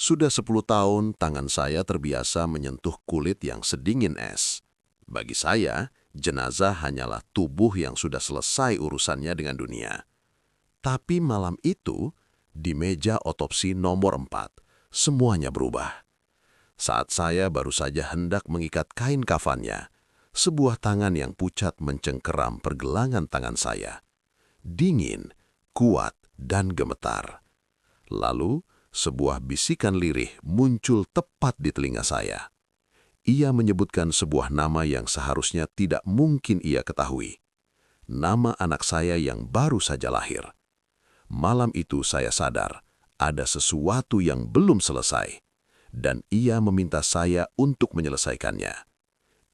Sudah 10 tahun tangan saya terbiasa menyentuh kulit yang sedingin es. Bagi saya, jenazah hanyalah tubuh yang sudah selesai urusannya dengan dunia. Tapi malam itu, di meja otopsi nomor 4, semuanya berubah. Saat saya baru saja hendak mengikat kain kafannya, sebuah tangan yang pucat mencengkeram pergelangan tangan saya. Dingin, kuat, dan gemetar. Lalu, sebuah bisikan lirih muncul tepat di telinga saya. Ia menyebutkan sebuah nama yang seharusnya tidak mungkin ia ketahui. Nama anak saya yang baru saja lahir. Malam itu saya sadar, ada sesuatu yang belum selesai. Dan ia meminta saya untuk menyelesaikannya.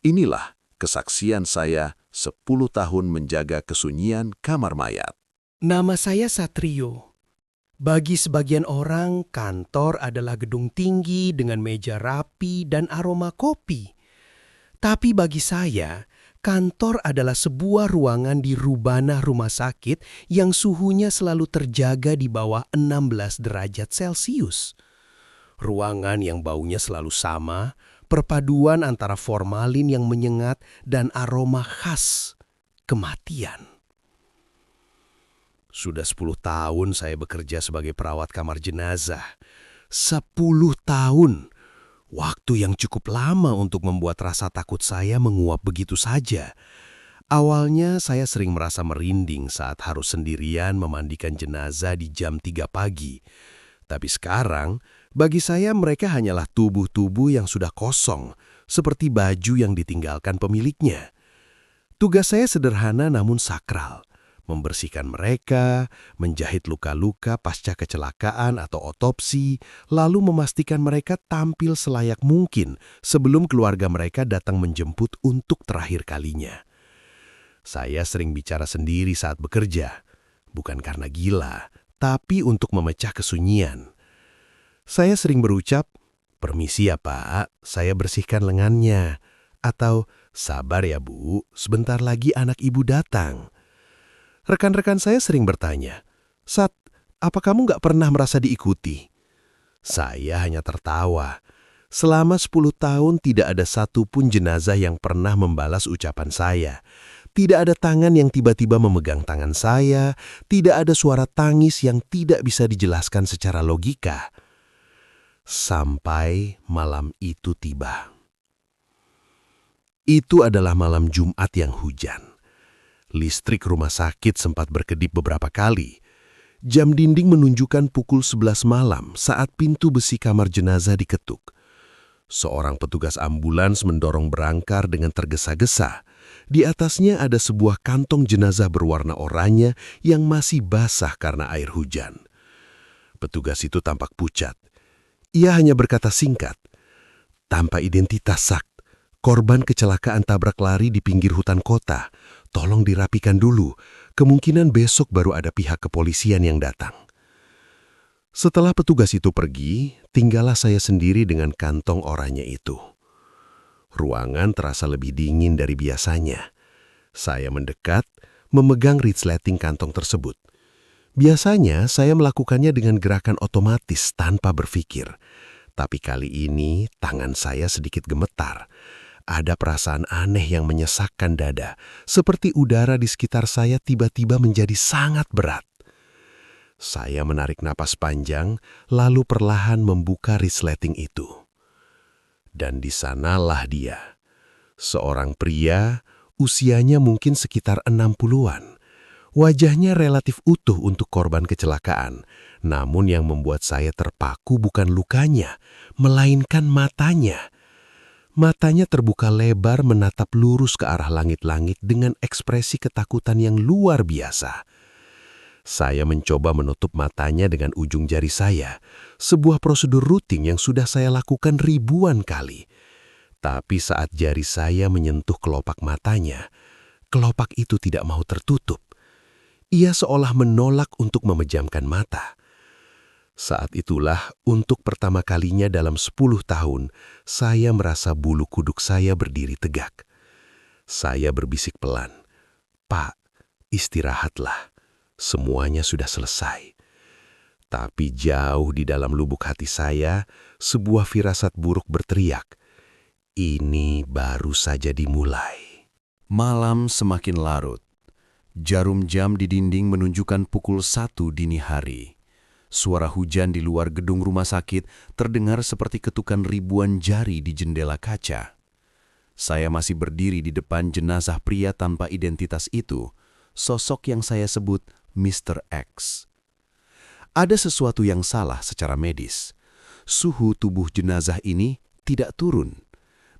Inilah kesaksian saya 10 tahun menjaga kesunyian kamar mayat. Nama saya Satrio. Bagi sebagian orang, kantor adalah gedung tinggi dengan meja rapi dan aroma kopi. Tapi bagi saya, kantor adalah sebuah ruangan di rubana rumah sakit yang suhunya selalu terjaga di bawah 16 derajat Celcius. Ruangan yang baunya selalu sama, perpaduan antara formalin yang menyengat dan aroma khas kematian. Sudah 10 tahun saya bekerja sebagai perawat kamar jenazah. 10 tahun. Waktu yang cukup lama untuk membuat rasa takut saya menguap begitu saja. Awalnya saya sering merasa merinding saat harus sendirian memandikan jenazah di jam 3 pagi. Tapi sekarang, bagi saya mereka hanyalah tubuh-tubuh yang sudah kosong, seperti baju yang ditinggalkan pemiliknya. Tugas saya sederhana namun sakral. Membersihkan mereka, menjahit luka-luka pasca kecelakaan atau otopsi, lalu memastikan mereka tampil selayak mungkin sebelum keluarga mereka datang menjemput untuk terakhir kalinya. Saya sering bicara sendiri saat bekerja, bukan karena gila, tapi untuk memecah kesunyian. Saya sering berucap, "Permisi ya Pak, saya bersihkan lengannya." Atau, "Sabar ya Bu, sebentar lagi anak Ibu datang." Rekan-rekan saya sering bertanya, "Sat, apa kamu nggak pernah merasa diikuti?" Saya hanya tertawa. Selama 10 tahun tidak ada satupun jenazah yang pernah membalas ucapan saya. Tidak ada tangan yang tiba-tiba memegang tangan saya, tidak ada suara tangis yang tidak bisa dijelaskan secara logika. Sampai malam itu tiba. Itu adalah malam Jumat yang hujan. Listrik rumah sakit sempat berkedip beberapa kali. Jam dinding menunjukkan pukul 11 malam saat pintu besi kamar jenazah diketuk. Seorang petugas ambulans mendorong berangkar dengan tergesa-gesa. Di atasnya ada sebuah kantong jenazah berwarna oranye yang masih basah karena air hujan. Petugas itu tampak pucat. Ia hanya berkata singkat, "Tanpa identitas Sak, korban kecelakaan tabrak lari di pinggir hutan kota. Tolong dirapikan dulu, kemungkinan besok baru ada pihak kepolisian yang datang." Setelah petugas itu pergi, tinggallah saya sendiri dengan kantong oranye itu. Ruangan terasa lebih dingin dari biasanya. Saya mendekat, memegang resleting kantong tersebut. Biasanya saya melakukannya dengan gerakan otomatis tanpa berpikir. Tapi kali ini tangan saya sedikit gemetar. Ada perasaan aneh yang menyesakkan dada, seperti udara di sekitar saya tiba-tiba menjadi sangat berat. Saya menarik napas panjang, lalu perlahan membuka resleting itu. Dan di sanalah dia. Seorang pria, usianya mungkin sekitar 60-an. Wajahnya relatif utuh untuk korban kecelakaan, namun yang membuat saya terpaku bukan lukanya, melainkan matanya. Matanya terbuka lebar menatap lurus ke arah langit-langit dengan ekspresi ketakutan yang luar biasa. Saya mencoba menutup matanya dengan ujung jari saya, sebuah prosedur rutin yang sudah saya lakukan ribuan kali. Tapi saat jari saya menyentuh kelopak matanya, kelopak itu tidak mau tertutup. Ia seolah menolak untuk memejamkan mata. Saat itulah, untuk pertama kalinya dalam 10 tahun, saya merasa bulu kuduk saya berdiri tegak. Saya berbisik pelan, "Pak, istirahatlah. Semuanya sudah selesai." Tapi jauh di dalam lubuk hati saya, sebuah firasat buruk berteriak, "Ini baru saja dimulai." Malam semakin larut. Jarum jam di dinding menunjukkan pukul 1 dini hari. Suara hujan di luar gedung rumah sakit terdengar seperti ketukan ribuan jari di jendela kaca. Saya masih berdiri di depan jenazah pria tanpa identitas itu, sosok yang saya sebut Mr. X. Ada sesuatu yang salah secara medis. Suhu tubuh jenazah ini tidak turun.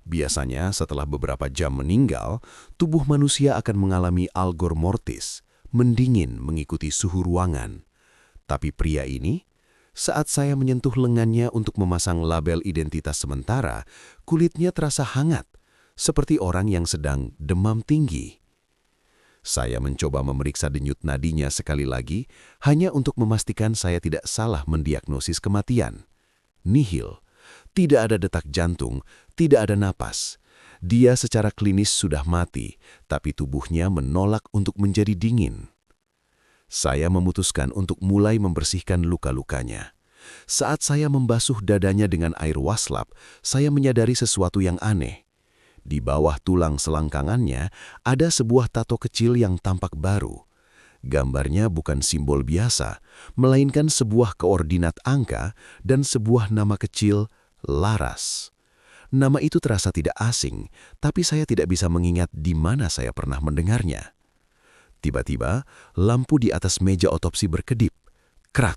Biasanya setelah beberapa jam meninggal, tubuh manusia akan mengalami algor mortis, mendingin mengikuti suhu ruangan. Tapi pria ini, saat saya menyentuh lengannya untuk memasang label identitas sementara, kulitnya terasa hangat, seperti orang yang sedang demam tinggi. Saya mencoba memeriksa denyut nadinya sekali lagi, hanya untuk memastikan saya tidak salah mendiagnosis kematian. Nihil, tidak ada detak jantung, tidak ada napas. Dia secara klinis sudah mati, tapi tubuhnya menolak untuk menjadi dingin. Saya memutuskan untuk mulai membersihkan luka-lukanya. Saat saya membasuh dadanya dengan air waslap, saya menyadari sesuatu yang aneh. Di bawah tulang selangkangannya ada sebuah tato kecil yang tampak baru. Gambarnya bukan simbol biasa, melainkan sebuah koordinat angka dan sebuah nama kecil, Laras. Nama itu terasa tidak asing, tapi saya tidak bisa mengingat di mana saya pernah mendengarnya. Tiba-tiba, lampu di atas meja otopsi berkedip. Krat,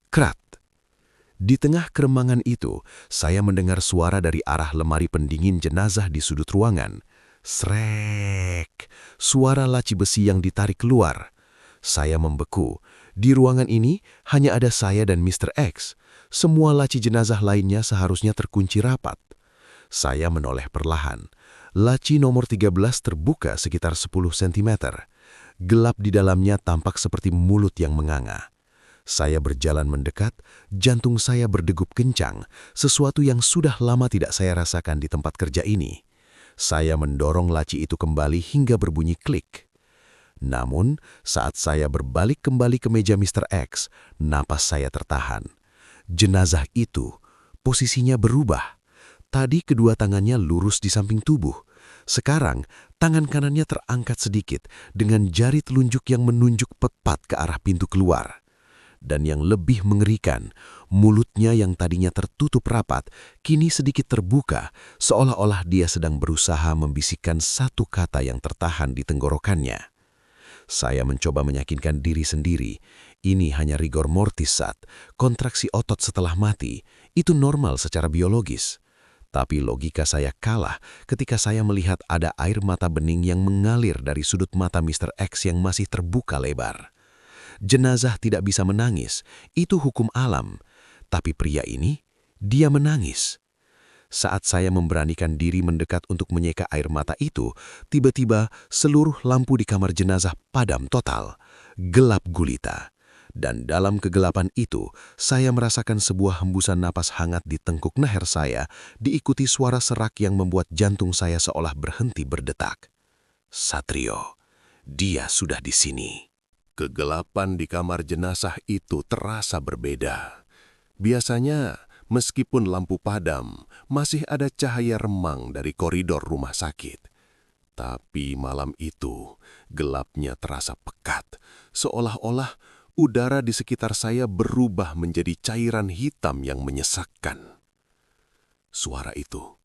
krat. Di tengah keremangan itu, saya mendengar suara dari arah lemari pendingin jenazah di sudut ruangan. Srek, suara laci besi yang ditarik keluar. Saya membeku. Di ruangan ini hanya ada saya dan Mr. X. Semua laci jenazah lainnya seharusnya terkunci rapat. Saya menoleh perlahan. Laci nomor 13 terbuka sekitar 10 cm. Gelap di dalamnya tampak seperti mulut yang menganga. Saya berjalan mendekat, jantung saya berdegup kencang, sesuatu yang sudah lama tidak saya rasakan di tempat kerja ini. Saya mendorong laci itu kembali hingga berbunyi klik. Namun, saat saya berbalik kembali ke meja Mr. X, napas saya tertahan. Jenazah itu, posisinya berubah. Tadi kedua tangannya lurus di samping tubuh. Sekarang, tangan kanannya terangkat sedikit dengan jari telunjuk yang menunjuk tepat ke arah pintu keluar. Dan yang lebih mengerikan, mulutnya yang tadinya tertutup rapat, kini sedikit terbuka, seolah-olah dia sedang berusaha membisikkan satu kata yang tertahan di tenggorokannya. Saya mencoba meyakinkan diri sendiri, ini hanya rigor mortis Sat, kontraksi otot setelah mati, itu normal secara biologis. Tapi logika saya kalah ketika saya melihat ada air mata bening yang mengalir dari sudut mata Mr. X yang masih terbuka lebar. Jenazah tidak bisa menangis, itu hukum alam. Tapi pria ini, dia menangis. Saat saya memberanikan diri mendekat untuk menyeka air mata itu, tiba-tiba seluruh lampu di kamar jenazah padam total, gelap gulita. Dan dalam kegelapan itu, saya merasakan sebuah hembusan napas hangat di tengkuk leher saya, diikuti suara serak yang membuat jantung saya seolah berhenti berdetak. Satrio, dia sudah di sini. Kegelapan di kamar jenazah itu terasa berbeda. Biasanya, meskipun lampu padam, masih ada cahaya remang dari koridor rumah sakit. Tapi malam itu, gelapnya terasa pekat, seolah-olah udara di sekitar saya berubah menjadi cairan hitam yang menyesakkan. Suara itu,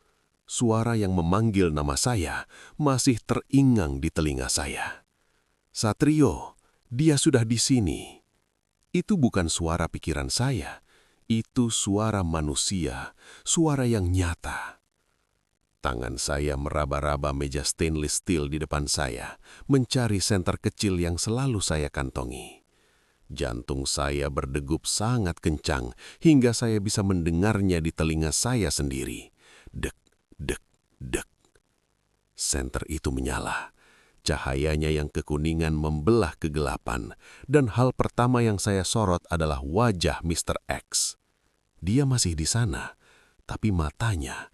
suara yang memanggil nama saya, masih teringang di telinga saya. Satrio, dia sudah di sini. Itu bukan suara pikiran saya, itu suara manusia, suara yang nyata. Tangan saya meraba-raba meja stainless steel di depan saya, mencari senter kecil yang selalu saya kantongi. Jantung saya berdegup sangat kencang hingga saya bisa mendengarnya di telinga saya sendiri. Dek, dek, dek. Senter itu menyala. Cahayanya yang kekuningan membelah kegelapan, dan hal pertama yang saya sorot adalah wajah Mr. X. Dia masih di sana, tapi matanya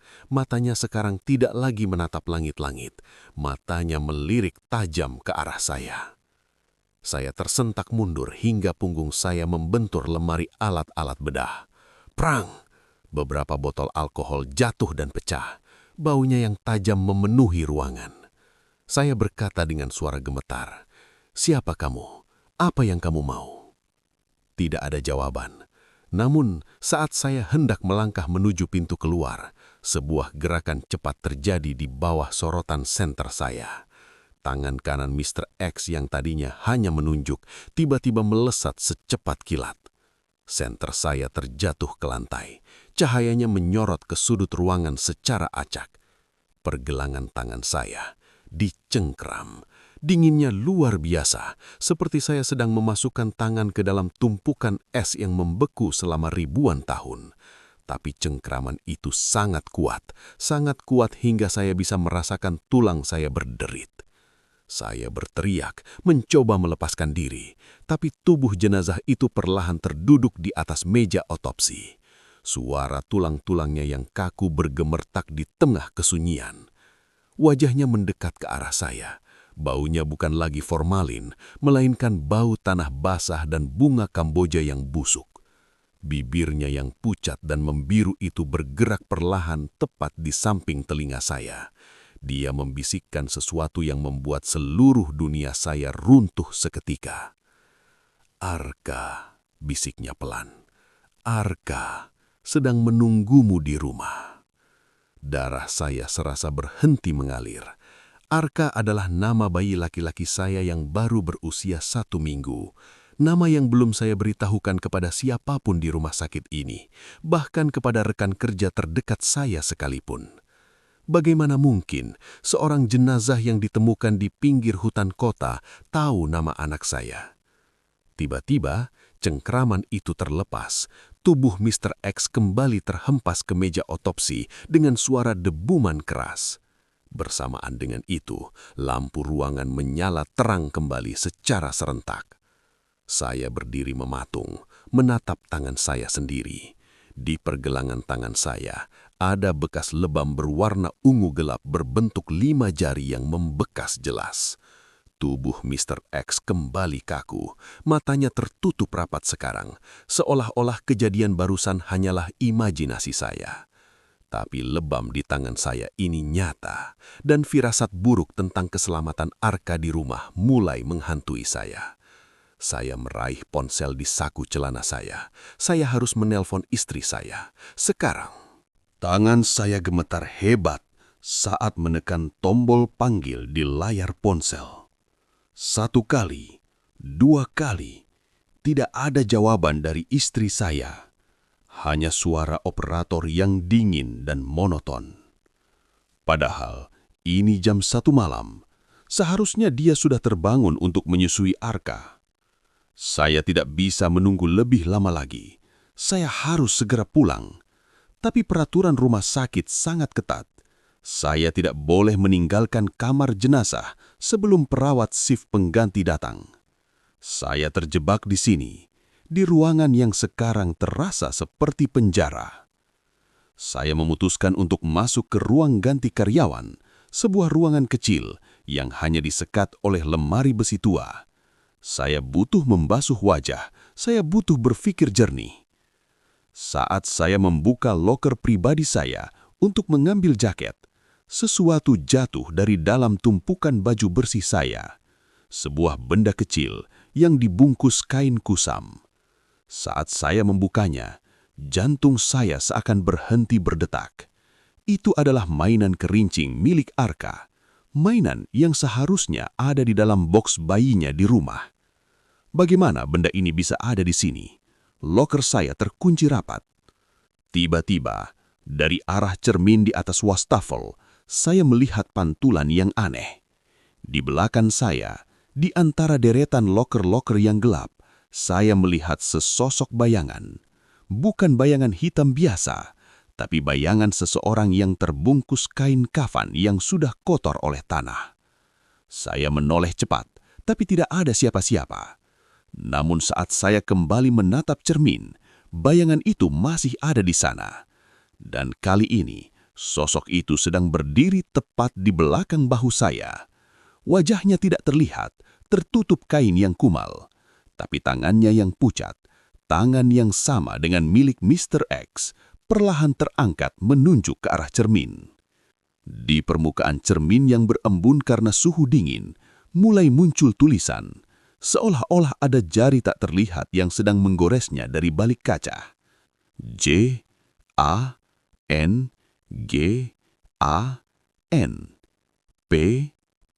sekarang tidak lagi menatap langit-langit. Matanya melirik tajam ke arah saya. Saya tersentak mundur hingga punggung saya membentur lemari alat-alat bedah. Prang! Beberapa botol alkohol jatuh dan pecah. Baunya yang tajam memenuhi ruangan. Saya berkata dengan suara gemetar, "Siapa kamu? Apa yang kamu mau?" Tidak ada jawaban. Namun, saat saya hendak melangkah menuju pintu keluar, sebuah gerakan cepat terjadi di bawah sorotan senter saya. Tangan kanan Mr. X yang tadinya hanya menunjuk, tiba-tiba melesat secepat kilat. Senter saya terjatuh ke lantai. Cahayanya menyorot ke sudut ruangan secara acak. Pergelangan tangan saya dicengkram. Dinginnya luar biasa, seperti saya sedang memasukkan tangan ke dalam tumpukan es yang membeku selama ribuan tahun. Tapi cengkraman itu sangat kuat hingga saya bisa merasakan tulang saya berderit. Saya berteriak, mencoba melepaskan diri, tapi tubuh jenazah itu perlahan terduduk di atas meja otopsi. Suara tulang-tulangnya yang kaku bergemertak di tengah kesunyian. Wajahnya mendekat ke arah saya. Baunya bukan lagi formalin, melainkan bau tanah basah dan bunga Kamboja yang busuk. Bibirnya yang pucat dan membiru itu bergerak perlahan tepat di samping telinga saya. Dia membisikkan sesuatu yang membuat seluruh dunia saya runtuh seketika. "Arka," bisiknya pelan. "Arka sedang menunggumu di rumah." Darah saya serasa berhenti mengalir. Arka adalah nama bayi laki-laki saya yang baru berusia 1 minggu. Nama yang belum saya beritahukan kepada siapapun di rumah sakit ini, bahkan kepada rekan kerja terdekat saya sekalipun. Bagaimana mungkin seorang jenazah yang ditemukan di pinggir hutan kota tahu nama anak saya? Tiba-tiba, cengkraman itu terlepas. Tubuh Mr. X kembali terhempas ke meja otopsi dengan suara debuman keras. Bersamaan dengan itu, lampu ruangan menyala terang kembali secara serentak. Saya berdiri mematung, menatap tangan saya sendiri. Di pergelangan tangan saya, ada bekas lebam berwarna ungu gelap berbentuk 5 jari yang membekas jelas. Tubuh Mr. X kembali kaku, matanya tertutup rapat sekarang, seolah-olah kejadian barusan hanyalah imajinasi saya. Tapi lebam di tangan saya ini nyata, dan firasat buruk tentang keselamatan Arka di rumah mulai menghantui saya. Saya meraih ponsel di saku celana saya. Saya harus menelpon istri saya. Sekarang. Tangan saya gemetar hebat saat menekan tombol panggil di layar ponsel. 1 kali, 2 kali, tidak ada jawaban dari istri saya. Hanya suara operator yang dingin dan monoton. Padahal ini jam 1 malam. Seharusnya dia sudah terbangun untuk menyusui Arka. Saya tidak bisa menunggu lebih lama lagi. Saya harus segera pulang. Tapi peraturan rumah sakit sangat ketat. Saya tidak boleh meninggalkan kamar jenazah sebelum perawat shift pengganti datang. Saya terjebak di sini, di ruangan yang sekarang terasa seperti penjara. Saya memutuskan untuk masuk ke ruang ganti karyawan, sebuah ruangan kecil yang hanya disekat oleh lemari besi tua. Saya butuh membasuh wajah, saya butuh berpikir jernih. Saat saya membuka loker pribadi saya untuk mengambil jaket, sesuatu jatuh dari dalam tumpukan baju bersih saya. Sebuah benda kecil yang dibungkus kain kusam. Saat saya membukanya, jantung saya seakan berhenti berdetak. Itu adalah mainan kerincing milik Arka. Mainan yang seharusnya ada di dalam boks bayinya di rumah. Bagaimana benda ini bisa ada di sini? Loker saya terkunci rapat. Tiba-tiba, dari arah cermin di atas wastafel, saya melihat pantulan yang aneh. Di belakang saya, di antara deretan loker-loker yang gelap, saya melihat sesosok bayangan. Bukan bayangan hitam biasa, tapi bayangan seseorang yang terbungkus kain kafan yang sudah kotor oleh tanah. Saya menoleh cepat, tapi tidak ada siapa-siapa. Namun saat saya kembali menatap cermin, bayangan itu masih ada di sana. Dan kali ini, sosok itu sedang berdiri tepat di belakang bahu saya. Wajahnya tidak terlihat, tertutup kain yang kumal. Tapi tangannya yang pucat, tangan yang sama dengan milik Mr. X, perlahan terangkat menunjuk ke arah cermin. Di permukaan cermin yang berembun karena suhu dingin, mulai muncul tulisan, seolah-olah ada jari tak terlihat yang sedang menggoresnya dari balik kaca. J, A, N, G, A, N, P,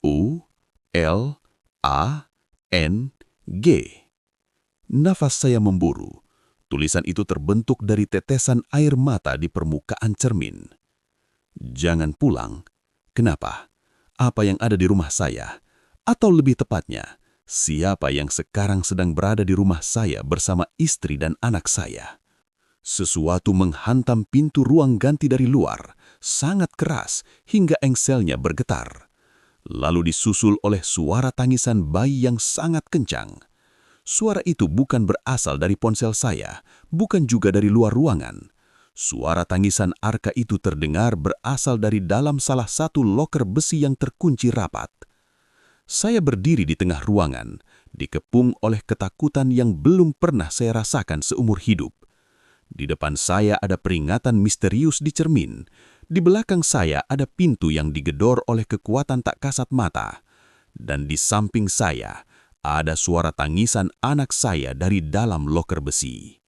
U, L, A, N, G. Nafas saya memburu. Tulisan itu terbentuk dari tetesan air mata di permukaan cermin. Jangan pulang. Kenapa? Apa yang ada di rumah saya? Atau lebih tepatnya, siapa yang sekarang sedang berada di rumah saya bersama istri dan anak saya? Sesuatu menghantam pintu ruang ganti dari luar, sangat keras hingga engselnya bergetar. Lalu disusul oleh suara tangisan bayi yang sangat kencang. Suara itu bukan berasal dari ponsel saya, bukan juga dari luar ruangan. Suara tangisan Arka itu terdengar berasal dari dalam salah satu loker besi yang terkunci rapat. Saya berdiri di tengah ruangan, dikepung oleh ketakutan yang belum pernah saya rasakan seumur hidup. Di depan saya ada peringatan misterius di cermin. Di belakang saya ada pintu yang digedor oleh kekuatan tak kasat mata. Dan di samping saya ada suara tangisan anak saya dari dalam loker besi.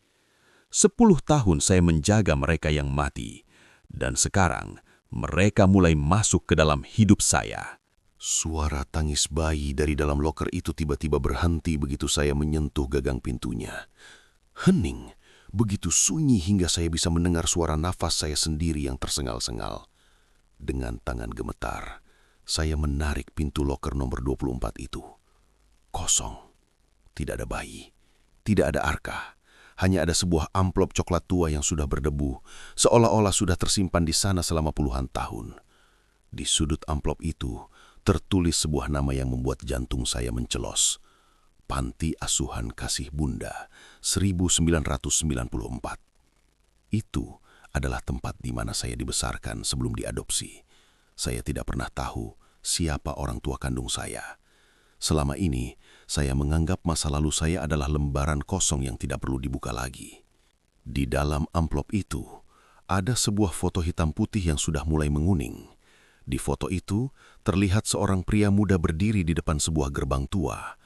10 tahun saya menjaga mereka yang mati, dan sekarang mereka mulai masuk ke dalam hidup saya. Suara tangis bayi dari dalam loker itu tiba-tiba berhenti begitu saya menyentuh gagang pintunya. Hening, begitu sunyi hingga saya bisa mendengar suara nafas saya sendiri yang tersengal-sengal. Dengan tangan gemetar, saya menarik pintu loker nomor 24 itu. Kosong. Tidak ada bayi. Tidak ada Arka. Hanya ada sebuah amplop coklat tua yang sudah berdebu, seolah-olah sudah tersimpan di sana selama puluhan tahun. Di sudut amplop itu, tertulis sebuah nama yang membuat jantung saya mencelos. Panti Asuhan Kasih Bunda, 1994. Itu adalah tempat di mana saya dibesarkan sebelum diadopsi. Saya tidak pernah tahu siapa orang tua kandung saya. Selama ini, saya menganggap masa lalu saya adalah lembaran kosong yang tidak perlu dibuka lagi. Di dalam amplop itu, ada sebuah foto hitam putih yang sudah mulai menguning. Di foto itu, terlihat seorang pria muda berdiri di depan sebuah gerbang tua.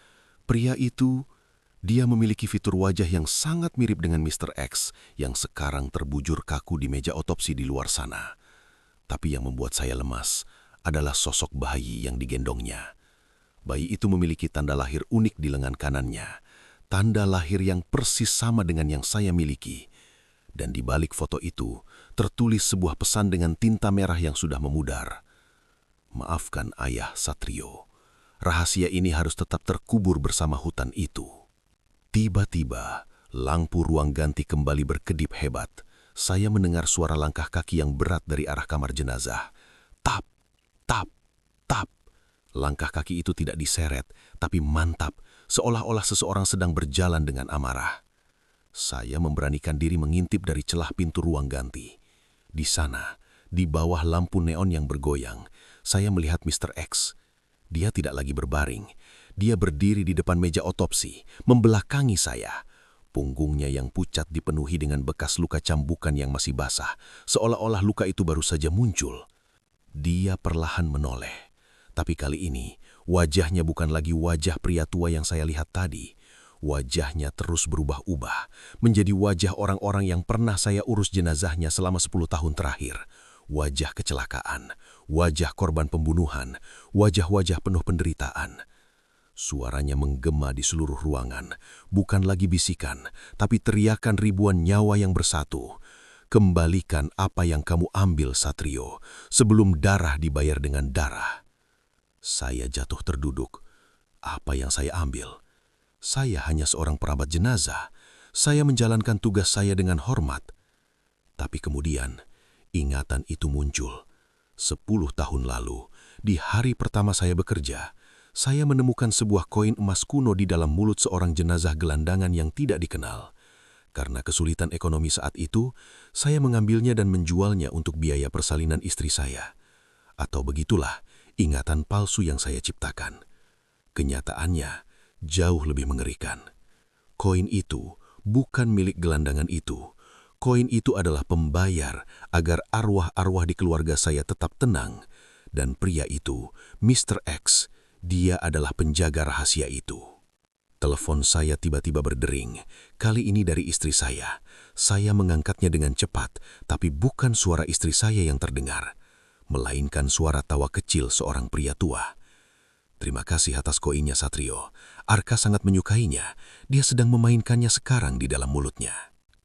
Pria itu, dia memiliki fitur wajah yang sangat mirip dengan Mr. X yang sekarang terbujur kaku di meja otopsi di luar sana. Tapi yang membuat saya lemas adalah sosok bayi yang digendongnya. Bayi itu memiliki tanda lahir unik di lengan kanannya, tanda lahir yang persis sama dengan yang saya miliki. Dan di balik foto itu, tertulis sebuah pesan dengan tinta merah yang sudah memudar. Maafkan Ayah Satrio, rahasia ini harus tetap terkubur bersama hutan itu. Tiba-tiba, lampu ruang ganti kembali berkedip hebat. Saya mendengar suara langkah kaki yang berat dari arah kamar jenazah. Tap, tap, tap. Langkah kaki itu tidak diseret, tapi mantap, seolah-olah seseorang sedang berjalan dengan amarah. Saya memberanikan diri mengintip dari celah pintu ruang ganti. Di sana, di bawah lampu neon yang bergoyang, saya melihat Mr. X. Dia tidak lagi berbaring. Dia berdiri di depan meja otopsi, membelakangi saya. Punggungnya yang pucat dipenuhi dengan bekas luka cambukan yang masih basah, seolah-olah luka itu baru saja muncul. Dia perlahan menoleh. Tapi kali ini, wajahnya bukan lagi wajah pria tua yang saya lihat tadi. Wajahnya terus berubah-ubah, menjadi wajah orang-orang yang pernah saya urus jenazahnya selama 10 tahun terakhir. Wajah kecelakaan, wajah korban pembunuhan, wajah-wajah penuh penderitaan. Suaranya menggema di seluruh ruangan, bukan lagi bisikan, tapi teriakan ribuan nyawa yang bersatu. Kembalikan apa yang kamu ambil, Satrio, sebelum darah dibayar dengan darah. Saya jatuh terduduk. Apa yang saya ambil? Saya hanya seorang perawat jenazah. Saya menjalankan tugas saya dengan hormat. Tapi kemudian, ingatan itu muncul. 10 tahun lalu, di hari pertama saya bekerja, saya menemukan sebuah koin emas kuno di dalam mulut seorang jenazah gelandangan yang tidak dikenal. Karena kesulitan ekonomi saat itu, saya mengambilnya dan menjualnya untuk biaya persalinan istri saya. Atau begitulah ingatan palsu yang saya ciptakan. Kenyataannya jauh lebih mengerikan. Koin itu bukan milik gelandangan itu. Koin itu adalah pembayar agar arwah-arwah di keluarga saya tetap tenang. Dan pria itu, Mr. X, dia adalah penjaga rahasia itu. Telepon saya tiba-tiba berdering. Kali ini dari istri saya. Saya mengangkatnya dengan cepat, tapi bukan suara istri saya yang terdengar, melainkan suara tawa kecil seorang pria tua. Terima kasih atas koinnya, Satrio. Arka sangat menyukainya. Dia sedang memainkannya sekarang di dalam mulutnya.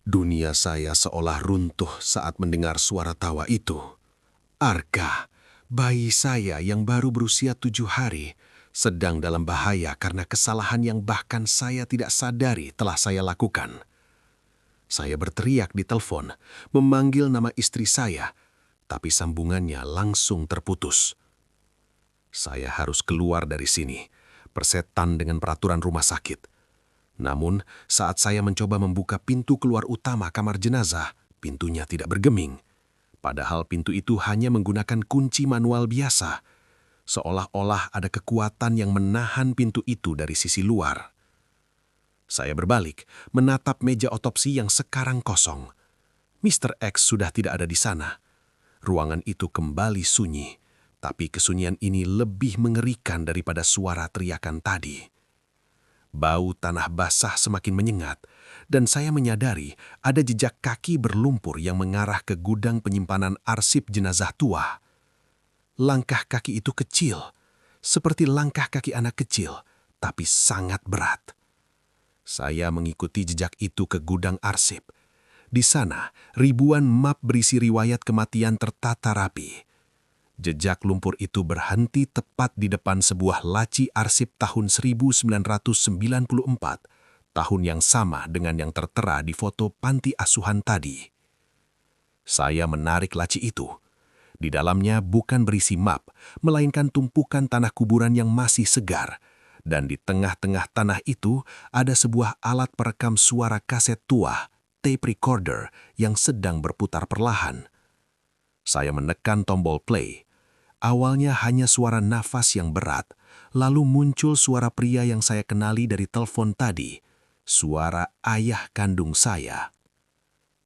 Dunia saya seolah runtuh saat mendengar suara tawa itu. Arka, bayi saya yang baru berusia 7 hari, sedang dalam bahaya karena kesalahan yang bahkan saya tidak sadari telah saya lakukan. Saya berteriak di telepon, memanggil nama istri saya, tapi sambungannya langsung terputus. Saya harus keluar dari sini, persetan dengan peraturan rumah sakit. Namun, saat saya mencoba membuka pintu keluar utama kamar jenazah, pintunya tidak bergeming. Padahal pintu itu hanya menggunakan kunci manual biasa. Seolah-olah ada kekuatan yang menahan pintu itu dari sisi luar. Saya berbalik, menatap meja otopsi yang sekarang kosong. Mr. X sudah tidak ada di sana. Ruangan itu kembali sunyi, tapi kesunyian ini lebih mengerikan daripada suara teriakan tadi. Bau tanah basah semakin menyengat, dan saya menyadari ada jejak kaki berlumpur yang mengarah ke gudang penyimpanan arsip jenazah tua. Langkah kaki itu kecil, seperti langkah kaki anak kecil, tapi sangat berat. Saya mengikuti jejak itu ke gudang arsip. Di sana, ribuan map berisi riwayat kematian tertata rapi. Jejak lumpur itu berhenti tepat di depan sebuah laci arsip tahun 1994, tahun yang sama dengan yang tertera di foto panti asuhan tadi. Saya menarik laci itu. Di dalamnya bukan berisi map, melainkan tumpukan tanah kuburan yang masih segar. Dan di tengah-tengah tanah itu ada sebuah alat perekam suara kaset tua, tape recorder, yang sedang berputar perlahan. Saya menekan tombol play. Awalnya hanya suara nafas yang berat, lalu muncul suara pria yang saya kenali dari telepon tadi, suara ayah kandung saya.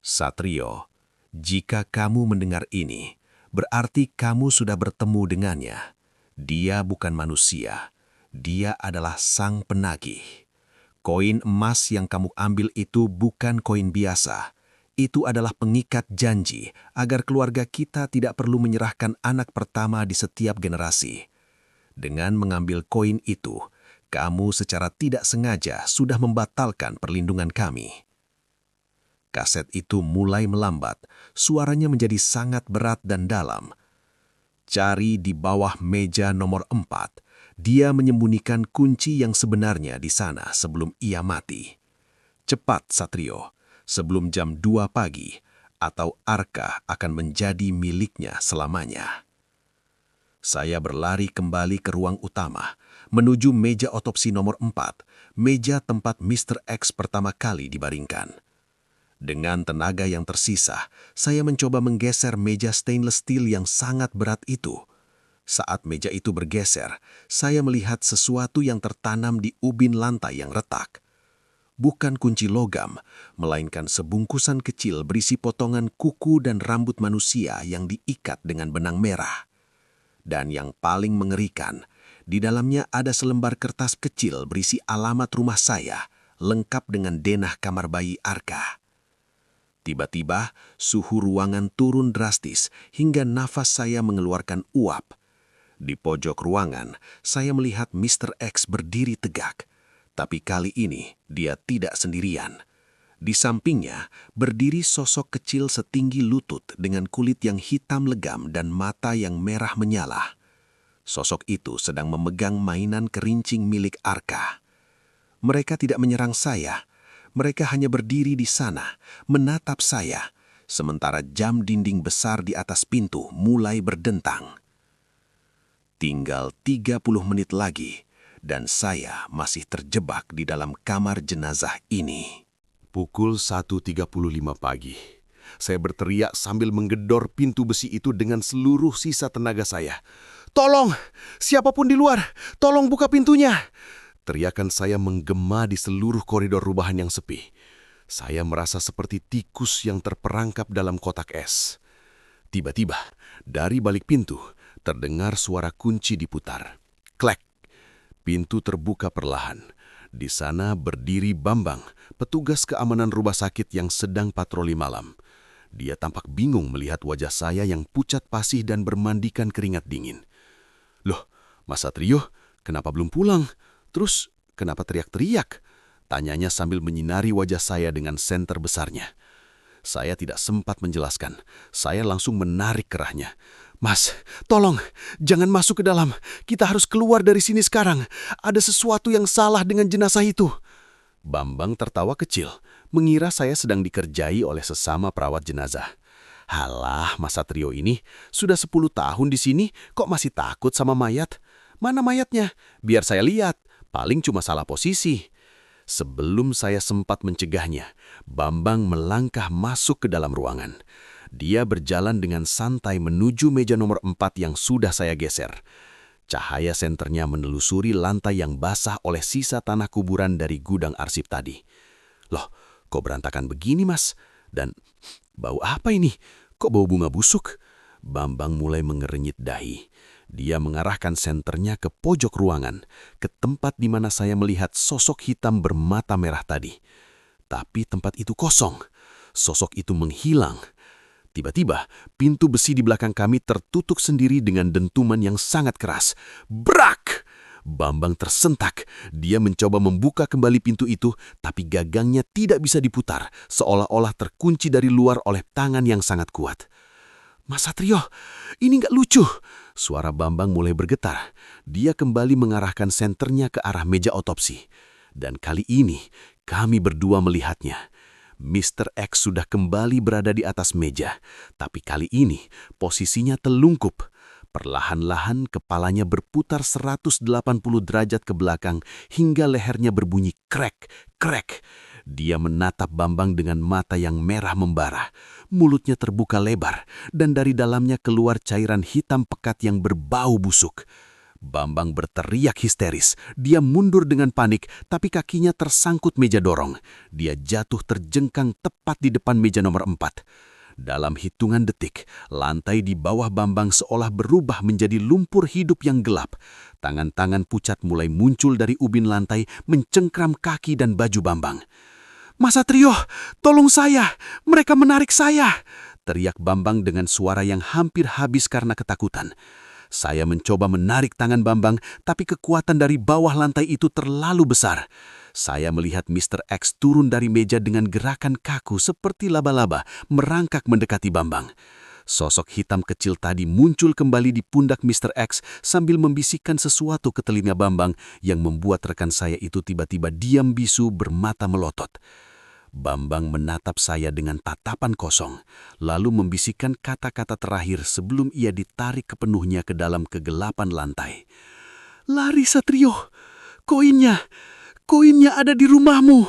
Satrio, jika kamu mendengar ini, berarti kamu sudah bertemu dengannya. Dia bukan manusia, dia adalah sang penagih. Koin emas yang kamu ambil itu bukan koin biasa. Itu adalah pengikat janji agar keluarga kita tidak perlu menyerahkan anak pertama di setiap generasi. Dengan mengambil koin itu, kamu secara tidak sengaja sudah membatalkan perlindungan kami. Kaset itu mulai melambat, suaranya menjadi sangat berat dan dalam. Cari di bawah meja nomor 4, dia menyembunyikan kunci yang sebenarnya di sana sebelum ia mati. Cepat, Satrio. Sebelum jam 2 pagi, atau Arka akan menjadi miliknya selamanya. Saya berlari kembali ke ruang utama, menuju meja otopsi nomor 4, meja tempat Mr. X pertama kali dibaringkan. Dengan tenaga yang tersisa, saya mencoba menggeser meja stainless steel yang sangat berat itu. Saat meja itu bergeser, saya melihat sesuatu yang tertanam di ubin lantai yang retak. Bukan kunci logam, melainkan sebungkusan kecil berisi potongan kuku dan rambut manusia yang diikat dengan benang merah. Dan yang paling mengerikan, di dalamnya ada selembar kertas kecil berisi alamat rumah saya, lengkap dengan denah kamar bayi Arka. Tiba-tiba, suhu ruangan turun drastis hingga nafas saya mengeluarkan uap. Di pojok ruangan, saya melihat Mr. X berdiri tegak. Tapi kali ini dia tidak sendirian. Di sampingnya berdiri sosok kecil setinggi lutut dengan kulit yang hitam legam dan mata yang merah menyala. Sosok itu sedang memegang mainan kerincing milik Arka. Mereka tidak menyerang saya. Mereka hanya berdiri di sana, menatap saya, sementara jam dinding besar di atas pintu mulai berdentang. Tinggal 30 menit lagi. Dan saya masih terjebak di dalam kamar jenazah ini. Pukul 1.35 pagi. Saya berteriak sambil menggedor pintu besi itu dengan seluruh sisa tenaga saya. Tolong! Siapapun di luar, tolong buka pintunya! Teriakan saya menggema di seluruh koridor rubahan yang sepi. Saya merasa seperti tikus yang terperangkap dalam kotak es. Tiba-tiba, dari balik pintu, terdengar suara kunci diputar. Klek! Pintu terbuka perlahan. Di sana berdiri Bambang, petugas keamanan rumah sakit yang sedang patroli malam. Dia tampak bingung melihat wajah saya yang pucat pasih dan bermandikan keringat dingin. Loh, Mas Satrio, kenapa belum pulang? Terus, kenapa teriak-teriak? Tanyanya sambil menyinari wajah saya dengan senter besarnya. Saya tidak sempat menjelaskan. Saya langsung menarik kerahnya. Mas, tolong, jangan masuk ke dalam. Kita harus keluar dari sini sekarang. Ada sesuatu yang salah dengan jenazah itu. Bambang tertawa kecil, mengira saya sedang dikerjai oleh sesama perawat jenazah. Halah, Mas Satrio ini sudah 10 tahun di sini, kok masih takut sama mayat? Mana mayatnya? Biar saya lihat, paling cuma salah posisi. Sebelum saya sempat mencegahnya, Bambang melangkah masuk ke dalam ruangan. Dia berjalan dengan santai menuju meja nomor 4 yang sudah saya geser. Cahaya senternya menelusuri lantai yang basah oleh sisa tanah kuburan dari gudang arsip tadi. Loh, kok berantakan begini, Mas? Dan bau apa ini? Kok bau bunga busuk? Bambang mulai mengerenyit dahi. Dia mengarahkan senternya ke pojok ruangan, ke tempat di mana saya melihat sosok hitam bermata merah tadi. Tapi tempat itu kosong. Sosok itu menghilang. Tiba-tiba, pintu besi di belakang kami tertutup sendiri dengan dentuman yang sangat keras. Brak! Bambang tersentak. Dia mencoba membuka kembali pintu itu, tapi gagangnya tidak bisa diputar, seolah-olah terkunci dari luar oleh tangan yang sangat kuat. Mas Satrio, ini nggak lucu. Suara Bambang mulai bergetar. Dia kembali mengarahkan senternya ke arah meja otopsi. Dan kali ini, kami berdua melihatnya. Mr. X sudah kembali berada di atas meja, tapi kali ini posisinya telungkup. Perlahan-lahan kepalanya berputar 180 derajat ke belakang hingga lehernya berbunyi krek, krek. Dia menatap Bambang dengan mata yang merah membara. Mulutnya terbuka lebar dan dari dalamnya keluar cairan hitam pekat yang berbau busuk. Bambang berteriak histeris. Dia mundur dengan panik, tapi kakinya tersangkut meja dorong. Dia jatuh terjengkang tepat di depan meja nomor 4. Dalam hitungan detik, lantai di bawah Bambang seolah berubah menjadi lumpur hidup yang gelap. Tangan-tangan pucat mulai muncul dari ubin lantai, mencengkram kaki dan baju Bambang. Mas Satrio, tolong saya! Mereka menarik saya! Teriak Bambang dengan suara yang hampir habis karena ketakutan. Saya mencoba menarik tangan Bambang, tapi kekuatan dari bawah lantai itu terlalu besar. Saya melihat Mr. X turun dari meja dengan gerakan kaku seperti laba-laba, merangkak mendekati Bambang. Sosok hitam kecil tadi muncul kembali di pundak Mr. X sambil membisikkan sesuatu ke telinga Bambang yang membuat rekan saya itu tiba-tiba diam bisu bermata melotot. Bambang menatap saya dengan tatapan kosong, lalu membisikkan kata-kata terakhir sebelum ia ditarik kepenuhnya ke dalam kegelapan lantai. Lari Satrio, koinnya ada di rumahmu.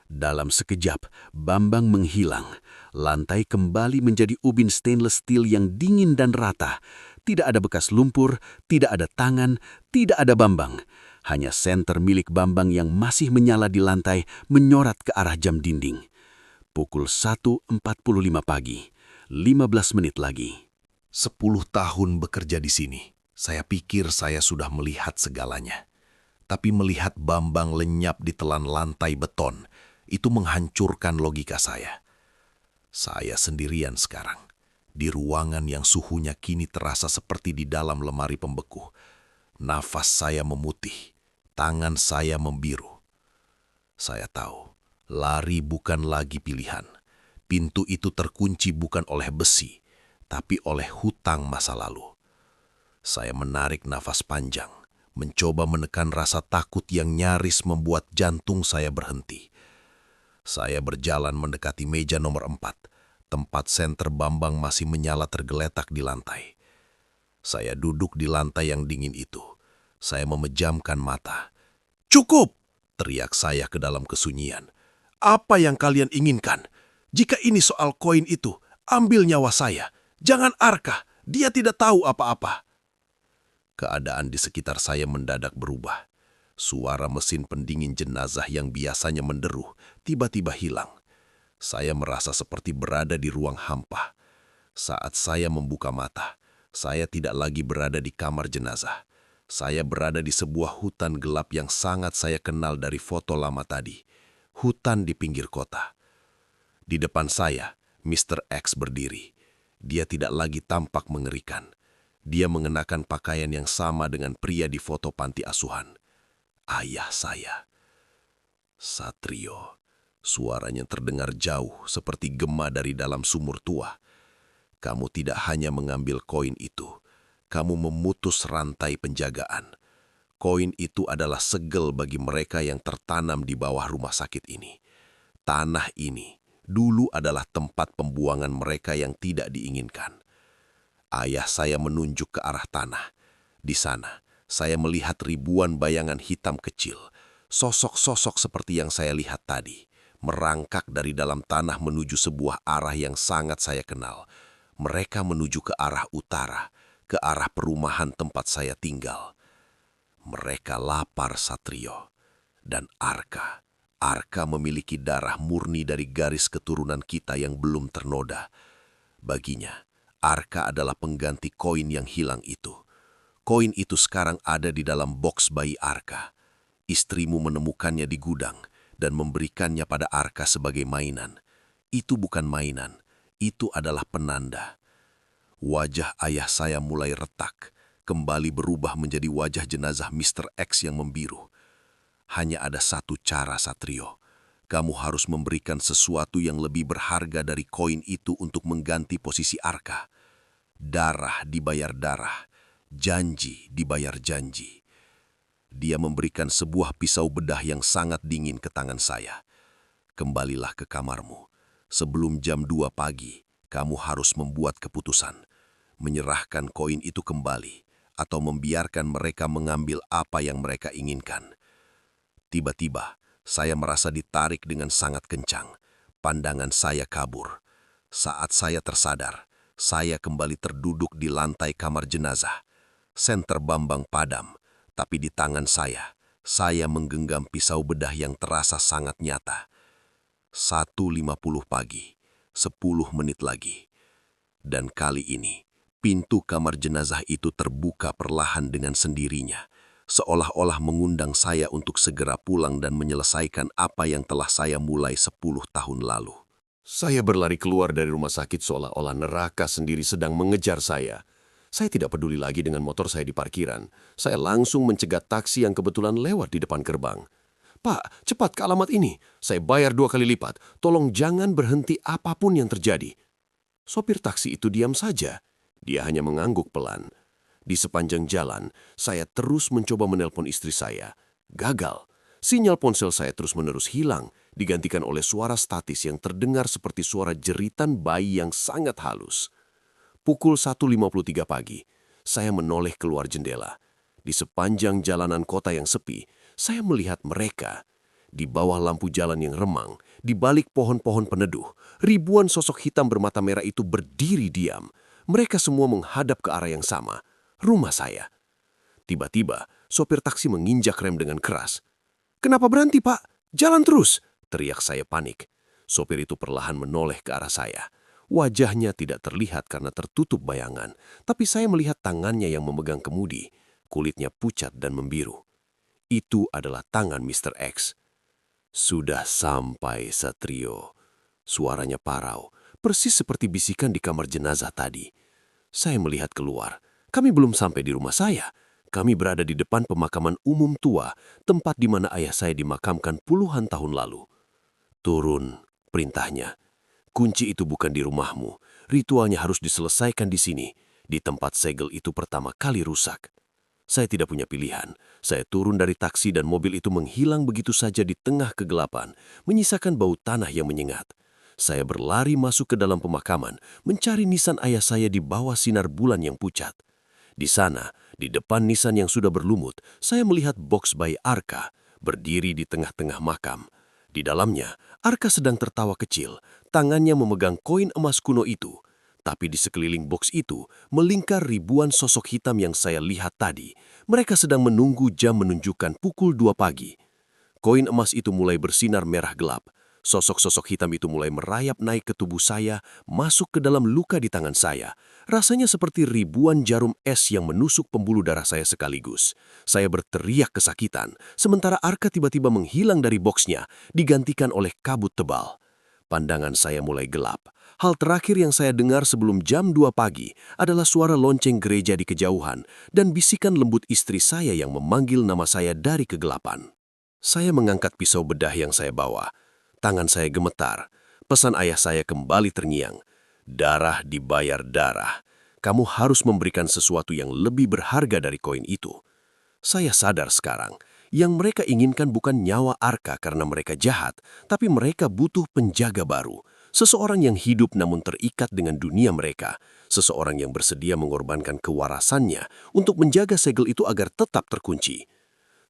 Dalam sekejap, Bambang menghilang. Lantai kembali menjadi ubin stainless steel yang dingin dan rata. Tidak ada bekas lumpur, tidak ada tangan, tidak ada Bambang. Hanya senter milik Bambang yang masih menyala di lantai menyorat ke arah jam dinding. Pukul 1.45 pagi, 15 menit lagi. 10 tahun bekerja di sini, saya pikir saya sudah melihat segalanya. Tapi melihat Bambang lenyap di telan lantai beton, itu menghancurkan logika saya. Saya sendirian sekarang, di ruangan yang suhunya kini terasa seperti di dalam lemari pembeku. Nafas saya memutih, tangan saya membiru. Saya tahu, lari bukan lagi pilihan. Pintu itu terkunci bukan oleh besi, tapi oleh hutang masa lalu. Saya menarik nafas panjang, mencoba menekan rasa takut yang nyaris membuat jantung saya berhenti. Saya berjalan mendekati meja nomor 4, tempat senter Bambang masih menyala tergeletak di lantai. Saya duduk di lantai yang dingin itu. Saya memejamkan mata. "Cukup!" teriak saya ke dalam kesunyian. "Apa yang kalian inginkan? Jika ini soal koin itu, ambil nyawa saya. Jangan Arka, dia tidak tahu apa-apa." Keadaan di sekitar saya mendadak berubah. Suara mesin pendingin jenazah yang biasanya menderu tiba-tiba hilang. Saya merasa seperti berada di ruang hampa. Saat saya membuka mata, saya tidak lagi berada di kamar jenazah. Saya berada di sebuah hutan gelap yang sangat saya kenal dari foto lama tadi. Hutan di pinggir kota. Di depan saya, Mr. X berdiri. Dia tidak lagi tampak mengerikan. Dia mengenakan pakaian yang sama dengan pria di foto panti asuhan. Ayah saya. Satrio. Suaranya terdengar jauh seperti gema dari dalam sumur tua. Kamu tidak hanya mengambil koin itu, kamu memutus rantai penjagaan. Koin itu adalah segel bagi mereka yang tertanam di bawah rumah sakit ini. Tanah ini dulu adalah tempat pembuangan mereka yang tidak diinginkan. Ayah saya menunjuk ke arah tanah. Di sana, saya melihat ribuan bayangan hitam kecil, sosok-sosok seperti yang saya lihat tadi, merangkak dari dalam tanah menuju sebuah arah yang sangat saya kenal. Mereka menuju ke arah utara, ke arah perumahan tempat saya tinggal. Mereka lapar, Satrio. Dan Arka. Arka memiliki darah murni dari garis keturunan kita yang belum ternoda. Baginya, Arka adalah pengganti koin yang hilang itu. Koin itu sekarang ada di dalam box bayi Arka. Istrimu menemukannya di gudang dan memberikannya pada Arka sebagai mainan. Itu bukan mainan, itu adalah penanda. Wajah ayah saya mulai retak, kembali berubah menjadi wajah jenazah Mr. X yang membiru. Hanya ada satu cara, Satrio. Kamu harus memberikan sesuatu yang lebih berharga dari koin itu untuk mengganti posisi Arka. Darah dibayar darah, janji dibayar janji. Dia memberikan sebuah pisau bedah yang sangat dingin ke tangan saya. Kembalilah ke kamarmu. Sebelum jam 2 pagi, kamu harus membuat keputusan. Menyerahkan koin itu kembali, atau membiarkan mereka mengambil apa yang mereka inginkan. Tiba-tiba, saya merasa ditarik dengan sangat kencang. Pandangan saya kabur. Saat saya tersadar, saya kembali terduduk di lantai kamar jenazah. Senter Bambang padam, tapi di tangan saya menggenggam pisau bedah yang terasa sangat nyata. 1:50 pagi, 10 menit lagi. Dan kali ini, pintu kamar jenazah itu terbuka perlahan dengan sendirinya, seolah-olah mengundang saya untuk segera pulang dan menyelesaikan apa yang telah saya mulai 10 tahun lalu. Saya berlari keluar dari rumah sakit seolah-olah neraka sendiri sedang mengejar saya. Saya tidak peduli lagi dengan motor saya di parkiran. Saya langsung mencegat taksi yang kebetulan lewat di depan gerbang. "Pak, cepat ke alamat ini. Saya bayar 2 kali lipat. Tolong jangan berhenti apapun yang terjadi." Sopir taksi itu diam saja. Dia hanya mengangguk pelan. Di sepanjang jalan, saya terus mencoba menelpon istri saya. Gagal. Sinyal ponsel saya terus-menerus hilang, digantikan oleh suara statis yang terdengar seperti suara jeritan bayi yang sangat halus. Pukul 1:53 pagi, saya menoleh keluar jendela. Di sepanjang jalanan kota yang sepi, saya melihat mereka. Di bawah lampu jalan yang remang, di balik pohon-pohon peneduh, ribuan sosok hitam bermata merah itu berdiri diam. Mereka semua menghadap ke arah yang sama, rumah saya. Tiba-tiba, sopir taksi menginjak rem dengan keras. "Kenapa berhenti, Pak? Jalan terus!" teriak saya panik. Sopir itu perlahan menoleh ke arah saya. Wajahnya tidak terlihat karena tertutup bayangan, tapi saya melihat tangannya yang memegang kemudi. Kulitnya pucat dan membiru. Itu adalah tangan Mr. X. "Sudah sampai, Satrio." Suaranya parau, persis seperti bisikan di kamar jenazah tadi. Saya melihat keluar. Kami belum sampai di rumah saya. Kami berada di depan pemakaman umum tua, tempat di mana ayah saya dimakamkan puluhan tahun lalu. "Turun," perintahnya. "Kunci itu bukan di rumahmu. Ritualnya harus diselesaikan di sini, di tempat segel itu pertama kali rusak." Saya tidak punya pilihan. Saya turun dari taksi dan mobil itu menghilang begitu saja di tengah kegelapan, menyisakan bau tanah yang menyengat. Saya berlari masuk ke dalam pemakaman, mencari nisan ayah saya di bawah sinar bulan yang pucat. Di sana, di depan nisan yang sudah berlumut, saya melihat box bayi Arka berdiri di tengah-tengah makam. Di dalamnya, Arka sedang tertawa kecil, tangannya memegang koin emas kuno itu. Tapi di sekeliling boks itu, melingkar ribuan sosok hitam yang saya lihat tadi. Mereka sedang menunggu jam menunjukkan pukul 2 pagi. Koin emas itu mulai bersinar merah gelap. Sosok-sosok hitam itu mulai merayap naik ke tubuh saya, masuk ke dalam luka di tangan saya. Rasanya seperti ribuan jarum es yang menusuk pembuluh darah saya sekaligus. Saya berteriak kesakitan, sementara Arka tiba-tiba menghilang dari boksnya, digantikan oleh kabut tebal. Pandangan saya mulai gelap. Hal terakhir yang saya dengar sebelum jam 2 pagi adalah suara lonceng gereja di kejauhan dan bisikan lembut istri saya yang memanggil nama saya dari kegelapan. Saya mengangkat pisau bedah yang saya bawa. Tangan saya gemetar. Pesan ayah saya kembali terngiang. Darah dibayar darah. Kamu harus memberikan sesuatu yang lebih berharga dari koin itu. Saya sadar sekarang, yang mereka inginkan bukan nyawa Arka karena mereka jahat, tapi mereka butuh penjaga baru. Seseorang yang hidup namun terikat dengan dunia mereka. Seseorang yang bersedia mengorbankan kewarasannya untuk menjaga segel itu agar tetap terkunci.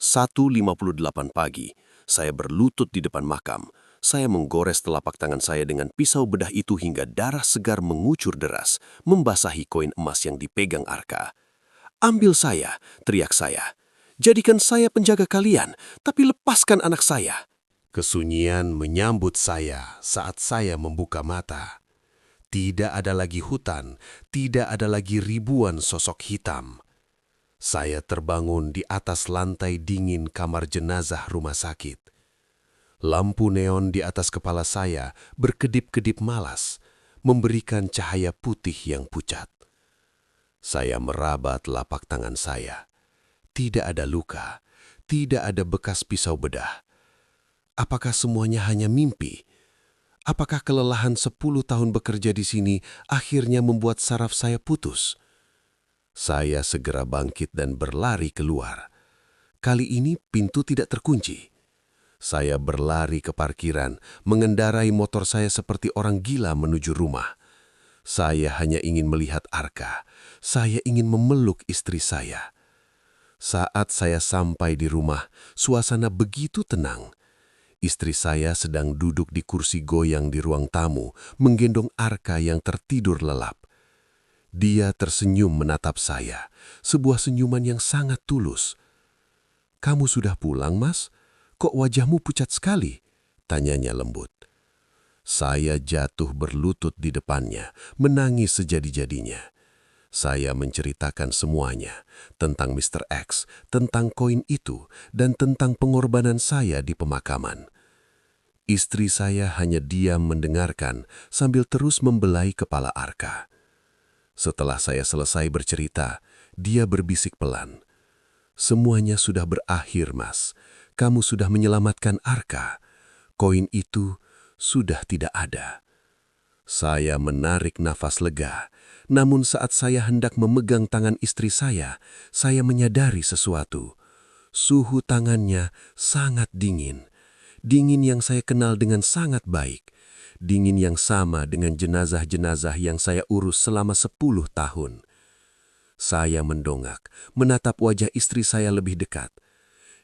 1:58 pagi, saya berlutut di depan makam. Saya menggores telapak tangan saya dengan pisau bedah itu hingga darah segar mengucur deras, membasahi koin emas yang dipegang Arka. "Ambil saya," teriak saya. "Jadikan saya penjaga kalian, tapi lepaskan anak saya." Kesunyian menyambut saya saat saya membuka mata. Tidak ada lagi hutan, tidak ada lagi ribuan sosok hitam. Saya terbangun di atas lantai dingin kamar jenazah rumah sakit. Lampu neon di atas kepala saya berkedip-kedip malas, memberikan cahaya putih yang pucat. Saya meraba telapak tangan saya. Tidak ada luka, tidak ada bekas pisau bedah. Apakah semuanya hanya mimpi? Apakah kelelahan 10 tahun bekerja di sini akhirnya membuat saraf saya putus? Saya segera bangkit dan berlari keluar. Kali ini pintu tidak terkunci. Saya berlari ke parkiran, mengendarai motor saya seperti orang gila menuju rumah. Saya hanya ingin melihat Arka. Saya ingin memeluk istri saya. Saat saya sampai di rumah, suasana begitu tenang. Istri saya sedang duduk di kursi goyang di ruang tamu, menggendong Arka yang tertidur lelap. Dia tersenyum menatap saya, sebuah senyuman yang sangat tulus. "Kamu sudah pulang, Mas? Kok wajahmu pucat sekali?" tanyanya lembut. Saya jatuh berlutut di depannya, menangis sejadi-jadinya. Saya menceritakan semuanya, tentang Mr. X, tentang koin itu, dan tentang pengorbanan saya di pemakaman. Istri saya hanya diam mendengarkan sambil terus membelai kepala Arka. Setelah saya selesai bercerita, dia berbisik pelan. "Semuanya sudah berakhir, Mas. Kamu sudah menyelamatkan Arka. Koin itu sudah tidak ada." Saya menarik nafas lega, namun saat saya hendak memegang tangan istri saya menyadari sesuatu. Suhu tangannya sangat dingin. Dingin yang saya kenal dengan sangat baik. Dingin yang sama dengan jenazah-jenazah yang saya urus selama 10 tahun. Saya mendongak, menatap wajah istri saya lebih dekat.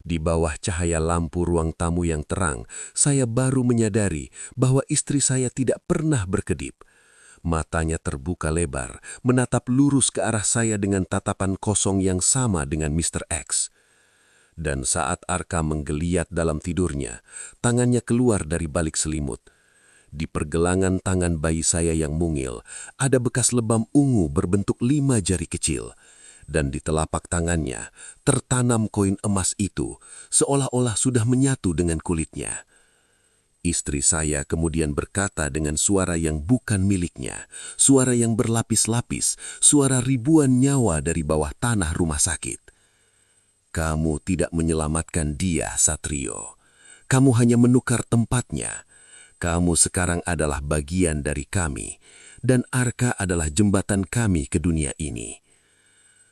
Di bawah cahaya lampu ruang tamu yang terang, saya baru menyadari bahwa istri saya tidak pernah berkedip. Matanya terbuka lebar, menatap lurus ke arah saya dengan tatapan kosong yang sama dengan Mr. X. Dan saat Arka menggeliat dalam tidurnya, tangannya keluar dari balik selimut. Di pergelangan tangan bayi saya yang mungil, ada bekas lebam ungu berbentuk 5 jari kecil. Dan di telapak tangannya tertanam koin emas itu, seolah-olah sudah menyatu dengan kulitnya. Istri saya kemudian berkata dengan suara yang bukan miliknya, suara yang berlapis-lapis, suara ribuan nyawa dari bawah tanah rumah sakit. "Kamu tidak menyelamatkan dia, Satrio. Kamu hanya menukar tempatnya. Kamu sekarang adalah bagian dari kami, dan Arka adalah jembatan kami ke dunia ini."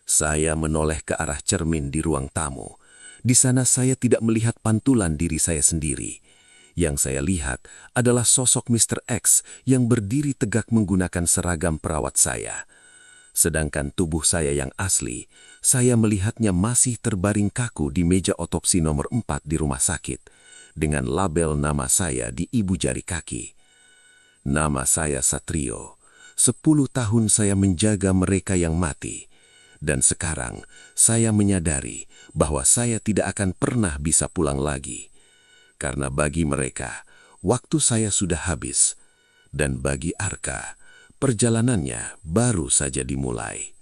Saya menoleh ke arah cermin di ruang tamu. Di sana saya tidak melihat pantulan diri saya sendiri. Yang saya lihat adalah sosok Mr. X yang berdiri tegak menggunakan seragam perawat saya. Sedangkan tubuh saya yang asli, saya melihatnya masih terbaring kaku di meja otopsi nomor 4 di rumah sakit, dengan label nama saya di ibu jari kaki. Nama saya Satrio. 10 tahun saya menjaga mereka yang mati. Dan sekarang saya menyadari bahwa saya tidak akan pernah bisa pulang lagi. Karena bagi mereka, waktu saya sudah habis. Dan bagi Arka, perjalanannya baru saja dimulai.